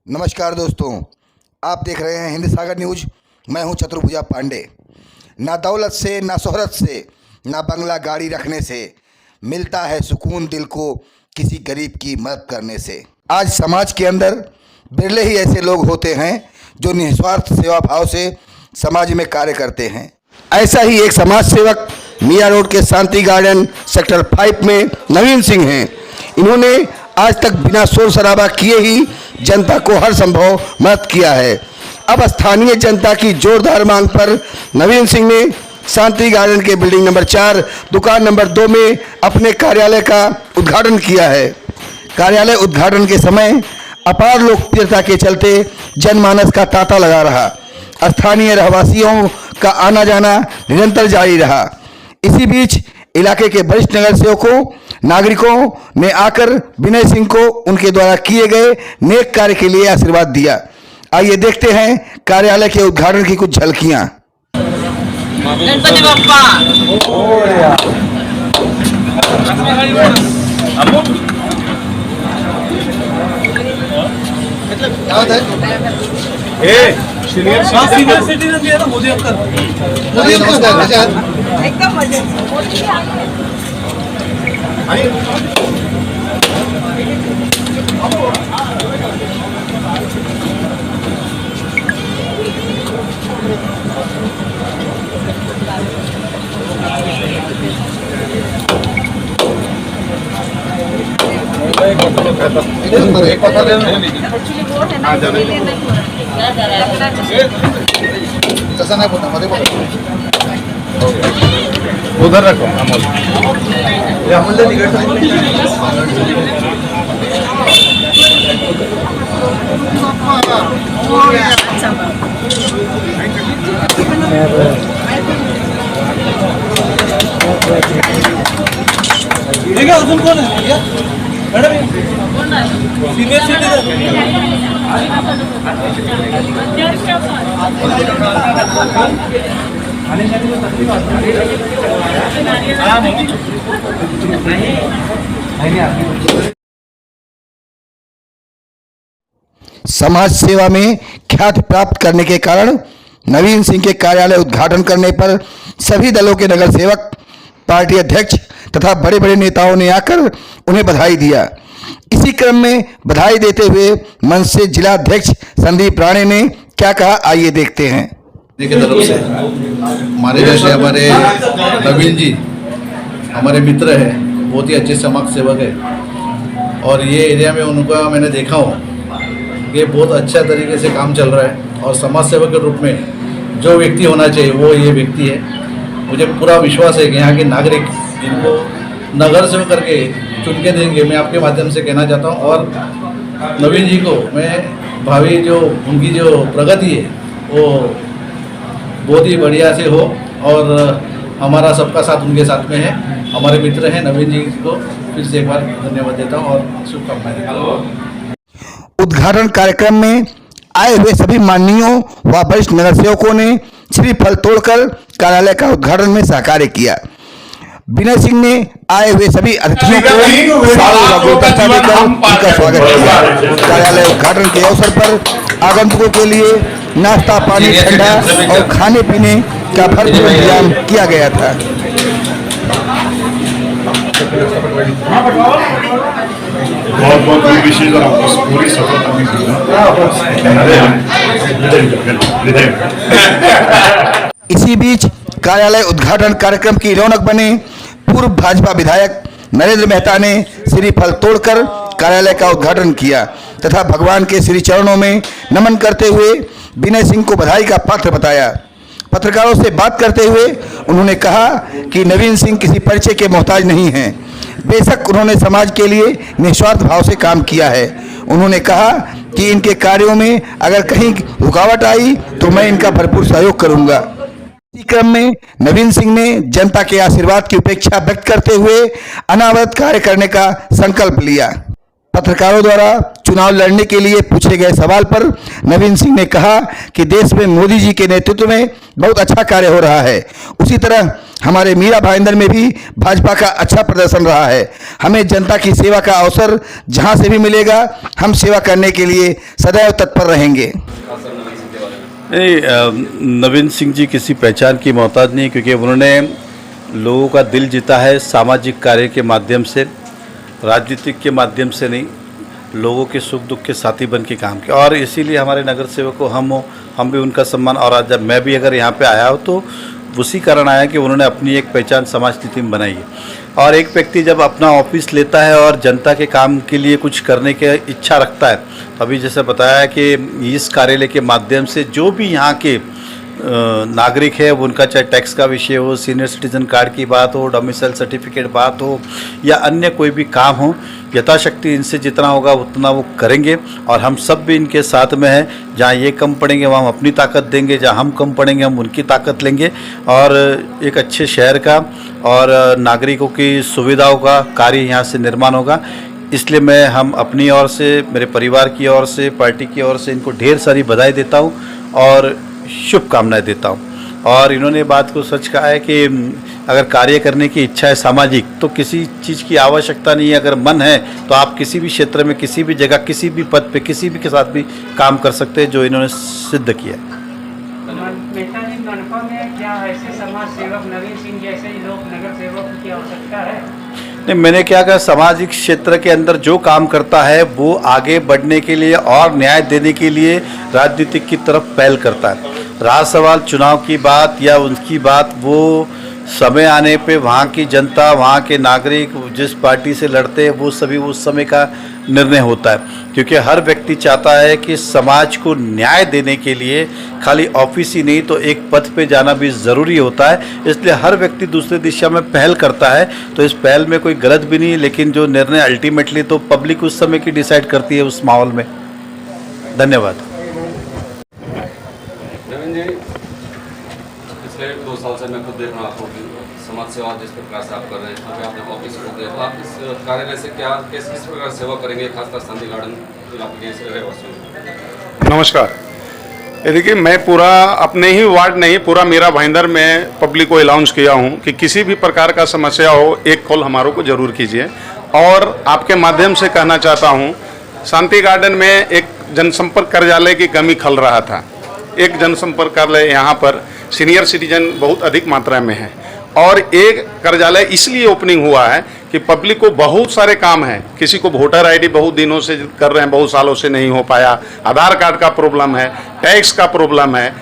नमस्कार दोस्तों, आप देख रहे हैं हिंद सागर न्यूज। मैं हूं चतुर्भुजा पांडे। ना दौलत से, ना शोहरत से, ना बंगला गाड़ी रखने से मिलता है सुकून दिल को किसी गरीब की मदद करने से। आज समाज के अंदर बिरले ही ऐसे लोग होते हैं जो निस्वार्थ सेवा भाव से समाज में कार्य करते हैं। ऐसा ही एक समाज सेवक मिया रोड के शांति गार्डन सेक्टर 5 में नवीन सिंह हैं। इन्होंने आज तक बिना शोर शराबा किए ही जनता को हर संभव मदद किया है। अब स्थानीय जनता की जोरदार मांग पर नवीन सिंह ने शांति गार्डन के बिल्डिंग नंबर 4 दुकान नंबर 2 में अपने कार्यालय का उद्घाटन किया है। कार्यालय उद्घाटन के समय अपार लोकप्रियता के चलते जनमानस का तांता लगा रहा। स्थानीय रहवासियों का आना जाना निरंतर जारी रहा। इसी बीच इलाके के वरिष्ठ नगर सेवकों नागरिकों ने आकर विनय सिंह को उनके द्वारा किए गए नेक कार्य के लिए आशीर्वाद दिया। आइए देखते हैं कार्यालय के उद्घाटन की कुछ झलकियां। गणपति बप्पा सीनियर सिटीजन दिया ना मोदी एकदम मजे एक पता तसा नाही बोलता मध्ये उधर रखो अमोल ये अमोल ठीक है। अजून कोण आहे मॅडम? सीनियर सिटीजन समाज सेवा में ख्याति प्राप्त करने के कारण नवीन सिंह के कार्यालय उद्घाटन करने पर सभी दलों के नगर सेवक, पार्टी अध्यक्ष तथा बड़े बड़े नेताओं ने आकर उन्हें बधाई दिया। इसी क्रम में बधाई देते हुए मंच से जिला अध्यक्ष संदीप राणे ने क्या कहा, आइए देखते हैं। की तरफ से हमारे जैसे हमारे नवीन जी हमारे मित्र हैं, बहुत ही अच्छे समाज सेवक है और ये एरिया में उनका मैंने देखा हूँ कि बहुत अच्छा तरीके से काम चल रहा है और समाज सेवक के रूप में जो व्यक्ति होना चाहिए वो ये व्यक्ति है। मुझे पूरा विश्वास है कि यहाँ के नागरिक इनको नगर सेवक करके चुन के देंगे। मैं आपके माध्यम से कहना चाहता हूँ और नवीन जी को मैं भावी जो उनकी जो प्रगति है वो बहुत ही बढ़िया से हो और हमारा सबका साथ उनके साथ में है। हमारे मित्र हैं नवीन जी को फिर से एक बार धन्यवाद देता हूँ और शुभकामनाएं देता हूँ। उद्घाटन कार्यक्रम में आए हुए सभी माननीयों व वरिष्ठ नगर सेवकों ने श्रीफल तोड़कर कार्यालय का उद्घाटन में सहकार्य किया। विनय सिंह ने आए हुए सभी अतिथियों को गुलदस्ता देकर उनका स्वागत किया। कार्यालय उद्घाटन के अवसर पर आगंतुकों के लिए नाश्ता, पानी, ठंडा और खाने पीने का भरपूर इंतजाम किया गया था। बहुत बहुत विशेष और आपको पूरी सफलता मिली। इसी बीच कार्यालय उद्घाटन कार्यक्रम की रौनक बने पूर्व भाजपा विधायक नरेंद्र मेहता ने श्रीफल तोड़कर कार्यालय का उद्घाटन किया तथा भगवान के श्री चरणों में नमन करते हुए विनय सिंह को बधाई का पात्र बताया। पत्रकारों से बात करते हुए उन्होंने कहा कि नवीन सिंह किसी परिचय के मोहताज नहीं हैं। बेशक उन्होंने समाज के लिए निस्वार्थ भाव से काम किया है। उन्होंने कहा कि इनके कार्यों में अगर कहीं रुकावट आई तो मैं इनका भरपूर सहयोग करूंगा। इसी क्रम में नवीन सिंह ने जनता के आशीर्वाद की उपेक्षा व्यक्त करते हुए अनावरत कार्य करने का संकल्प लिया। पत्रकारों द्वारा चुनाव लड़ने के लिए पूछे गए सवाल पर नवीन सिंह ने कहा कि देश में मोदी जी के नेतृत्व में बहुत अच्छा कार्य हो रहा है। उसी तरह हमारे मीरा भाईंदर में भी भाजपा का अच्छा प्रदर्शन रहा है। हमें जनता की सेवा का अवसर जहां से भी मिलेगा हम सेवा करने के लिए सदैव तत्पर रहेंगे। नहीं, नवीन सिंह जी किसी पहचान की मोहताज नहीं, क्योंकि उन्होंने लोगों का दिल जीता है सामाजिक कार्य के माध्यम से, राजनीतिक के माध्यम से नहीं, लोगों के सुख दुख के साथी बन के काम किया। और इसीलिए हमारे नगर सेवक को हम भी उनका सम्मान, और आज जब मैं भी अगर यहाँ पे आया हूँ तो उसी कारण आया कि उन्होंने अपनी एक पहचान समाज नीति में बनाई है। और एक व्यक्ति जब अपना ऑफिस लेता है और जनता के काम के लिए कुछ करने की इच्छा रखता है, तो अभी जैसे बताया कि इस कार्यालय के माध्यम से जो भी यहाँ के नागरिक है, उनका चाहे टैक्स का विषय हो, सीनियर सिटीजन कार्ड की बात हो, डोमिसाइल सर्टिफिकेट बात हो, या अन्य कोई भी काम हो, यथाशक्ति इनसे जितना होगा उतना वो करेंगे। और हम सब भी इनके साथ में हैं। जहाँ ये कम पड़ेंगे वहाँ हम अपनी ताकत देंगे, जहाँ हम कम पड़ेंगे हम उनकी ताकत लेंगे, और एक अच्छे शहर का और नागरिकों की सुविधाओं का कार्य यहाँ से निर्माण होगा। इसलिए मैं हम अपनी ओर से, मेरे परिवार की ओर से, पार्टी की ओर से इनको ढेर सारी बधाई देता हूँ और शुभकामनाएं देता हूँ। और इन्होंने बात को सच कहा है कि अगर कार्य करने की इच्छा है सामाजिक, तो किसी चीज़ की आवश्यकता नहीं है। अगर मन है तो आप किसी भी क्षेत्र में, किसी भी जगह, किसी भी पद पे, किसी भी के साथ भी काम कर सकते हैं, जो इन्होंने सिद्ध किया। नेताजी मनपा में क्या ऐसे समाज सेवक नवीन सिंह जैसे ही लोग नगर सेवक की आवश्यकता है? नहीं, मैंने क्या कहा, सामाजिक क्षेत्र के अंदर जो काम करता है वो आगे बढ़ने के लिए और न्याय देने के लिए राजनीतिक की तरफ पहल करता है। रहा सवाल चुनाव की बात या उनकी बात, वो समय आने पे वहाँ की जनता, वहाँ के नागरिक जिस पार्टी से लड़ते हैं वो सभी उस समय का निर्णय होता है। क्योंकि हर व्यक्ति चाहता है कि समाज को न्याय देने के लिए खाली ऑफिस ही नहीं तो एक पद पे जाना भी ज़रूरी होता है। इसलिए हर व्यक्ति दूसरी दिशा में पहल करता है, तो इस पहल में कोई गलत भी नहीं, लेकिन जो निर्णय अल्टीमेटली तो पब्लिक उस समय की डिसाइड करती है उस माहौल में। धन्यवाद। नवीन जी, पिछले 2 साल से मैं खुद देख रहा हूँ कि समाज सेवा जिस प्रकार से आप कर रहे हैं, अभी आपने ऑफिस को दिया, तो आप इस कार्यालय से क्या किस प्रकार सेवा करेंगे, खासकर शांति गार्डन इलाके के रहवासियों में? नमस्कार। ये देखिए, मैं पूरा अपने ही वार्ड नहीं, पूरा मीरा भाईंदर में पब्लिक को अनाउंस किया हूँ कि किसी भी प्रकार का समस्या हो, एक कॉल हमारों को जरूर कीजिए। और आपके माध्यम से कहना चाहता हूँ, शांति गार्डन में एक जनसंपर्क कार्यालय की कमी खल रहा था। एक जनसंपर्क कार्यालय यहाँ पर सीनियर सिटीजन बहुत अधिक मात्रा में है, और एक कार्यालय इसलिए ओपनिंग हुआ है कि पब्लिक को बहुत सारे काम हैं। किसी को वोटर आईडी बहुत दिनों से कर रहे हैं, बहुत सालों से नहीं हो पाया, आधार कार्ड का प्रॉब्लम है, टैक्स का प्रॉब्लम है,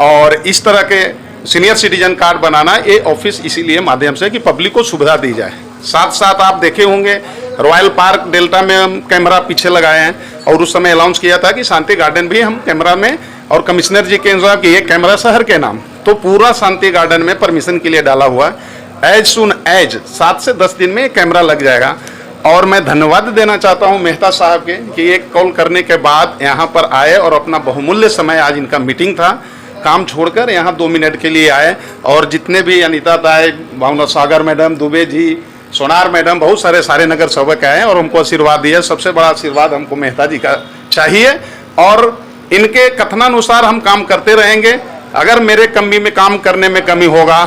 और इस तरह के सीनियर सिटीजन कार्ड बनाना ये ऑफिस इसीलिए माध्यम से कि पब्लिक को सुविधा दी जाए। साथ साथ आप देखे होंगे रॉयल पार्क डेल्टा में हम कैमरा पीछे लगाए हैं, और उस समय अनाउंस किया था कि शांति गार्डन भी हम कैमरा में, और कमिश्नर जी के अनुसार कि ये कैमरा शहर के नाम, तो पूरा शांति गार्डन में परमिशन के लिए डाला हुआ है। एज सुन एज 7 से 10 दिन में कैमरा लग जाएगा। और मैं धन्यवाद देना चाहता हूं मेहता साहब के कि एक कॉल करने के बाद यहाँ पर आए और अपना बहुमूल्य समय, आज इनका मीटिंग था, काम छोड़कर यहाँ 2 मिनट के लिए आए। और जितने भी अनिता ताई, भावना सागर मैडम, दुबे जी, सोनार मैडम, बहुत सारे नगर सेवक आए और हमको आशीर्वाद दिया। सबसे बड़ा आशीर्वाद हमको मेहता जी का चाहिए, और इनके कथनानुसार हम काम करते रहेंगे। अगर मेरे कमी में काम करने में कमी होगा,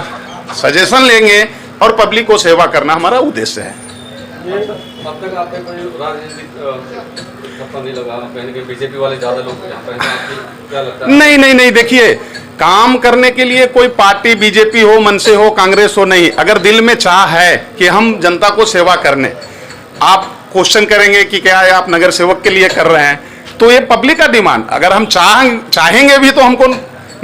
सजेशन लेंगे, और पब्लिक को सेवा करना हमारा उद्देश्य है। अब तक आपने कोई राजनीतिक थप्पा नहीं लगा, कहने के बीजेपी वाले ज़्यादा लोग यहाँ पर हैं, आपको क्या लगता है? नहीं, देखिए, काम करने के लिए कोई पार्टी बीजेपी हो, मनसे हो, कांग्रेस हो, नहीं। अगर दिल में चाह है कि हम जनता को सेवा करने, आप क्वेश्चन करेंगे कि क्या है आप नगर सेवक के लिए कर रहे हैं, तो ये पब्लिक का डिमांड, अगर हम चाहेंगे भी तो हमको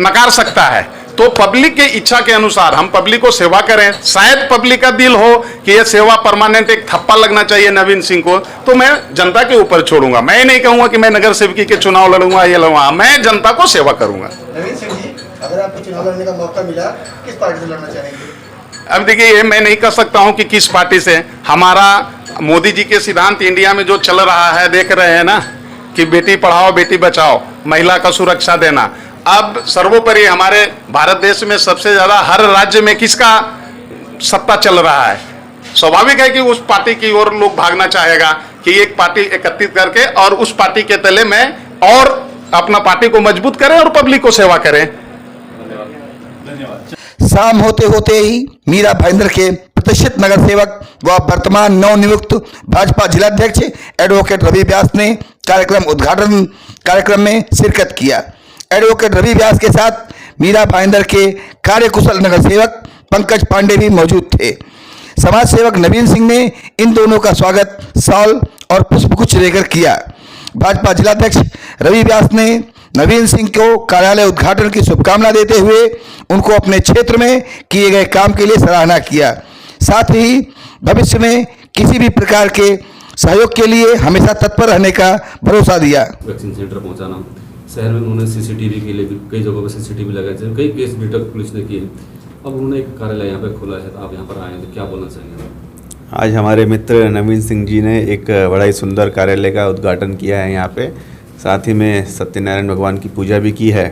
नकार सकता है। तो पब्लिक के इच्छा के अनुसार हम पब्लिक को सेवा करें। शायद पब्लिक का दिल हो कि ये सेवा परमानेंट एक थप्पा लगना चाहिए नवीन सिंह को, तो मैं जनता के ऊपर छोड़ूंगा। मैं नहीं कहूंगा कि मैं नगर सेवकी के चुनाव लड़ूंगा, ये लड़ूंगा, मैं जनता को सेवा करूंगा। नवीन सिंह जी, अगर आपको चुनाव लड़ने का मौका मिला, किस पार्टी से लड़ना चाहेंगे? अब देखिए, ये मैं नहीं कह सकता हूं कि किस पार्टी से। हमारा मोदी जी के सिद्धांत इंडिया में जो चल रहा है, देख रहे हैं ना, कि बेटी पढ़ाओ बेटी बचाओ, महिला का सुरक्षा देना। अब सर्वोपरि हमारे भारत देश में सबसे ज़्यादा हर राज्य में किसका सत्ता चल रहा है? स्वाभाविक है कि उस पार्टी की ओर लोग भागना चाहेगा कि एक पार्टी एकत्रित करके और उस पार्टी के तले में और अपना पार्टी को मजबूत करें और पब्लिक को सेवा करें। शाम होते होते ही मीरा भाईंदर के प्रतिष्ठित नगर सेवक व वर्तमान नवनियुक्त भाजपा जिलाध्यक्ष एडवोकेट रवि व्यास ने उद्घाटन कार्यक्रम में शिरकत किया। एडवोकेट रवि व्यास के साथ मीरा भाईंदर के कार्यकुशल नगर सेवक पंकज पांडे भी मौजूद थे। समाज सेवक नवीन सिंह ने इन दोनों का स्वागत शॉल और पुष्पगुच्छ देकर किया। भाजपा जिलाध्यक्ष रवि व्यास ने नवीन सिंह को कार्यालय उद्घाटन की शुभकामना देते हुए उनको अपने क्षेत्र में किए गए काम के लिए सराहना किया। साथ ही भविष्य में किसी भी प्रकार के सहयोग के लिए हमेशा तत्पर रहने का भरोसा दिया। वैक्सीन सेंटर पहुंचाना, शहर में उन्होंने सीसीटीवी के लिए भी कई जगहों पर सीसीटीवी लगाए थे, कई केस डिटेक्ट पुलिस ने किए। अब उन्होंने एक कार्यालय यहाँ पे खोला है, तो आप यहाँ पर आए हैं तो क्या बोलना चाहेंगे? आज हमारे मित्र नवीन सिंह जी ने एक बड़ा ही सुंदर कार्यालय का उद्घाटन किया है यहाँ पे, साथ ही में सत्यनारायण भगवान की पूजा भी की है।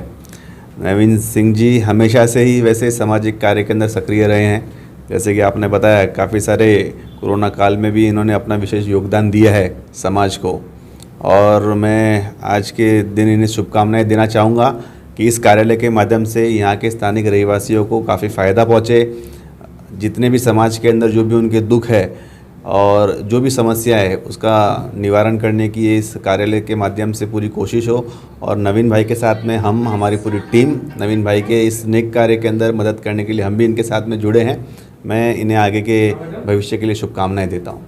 नवीन सिंह जी हमेशा से ही वैसे सामाजिक कार्य के अंदर सक्रिय रहे हैं। जैसे कि आपने बताया, काफ़ी सारे कोरोना काल में भी इन्होंने अपना विशेष योगदान दिया है समाज को, और मैं आज के दिन इन्हें शुभकामनाएं देना चाहूँगा कि इस कार्यालय के माध्यम से यहाँ के स्थानिक रहवासियों को काफ़ी फ़ायदा पहुँचे। जितने भी समाज के अंदर जो भी उनके दुख है और जो भी समस्या है उसका निवारण करने की इस कार्यालय के माध्यम से पूरी कोशिश हो। और नवीन भाई के साथ में हमारी पूरी टीम नवीन भाई के इस नेक कार्य के अंदर मदद करने के लिए हम भी इनके साथ में जुड़े हैं। मैं इन्हें आगे के भविष्य के लिए शुभकामनाएं देता हूँ।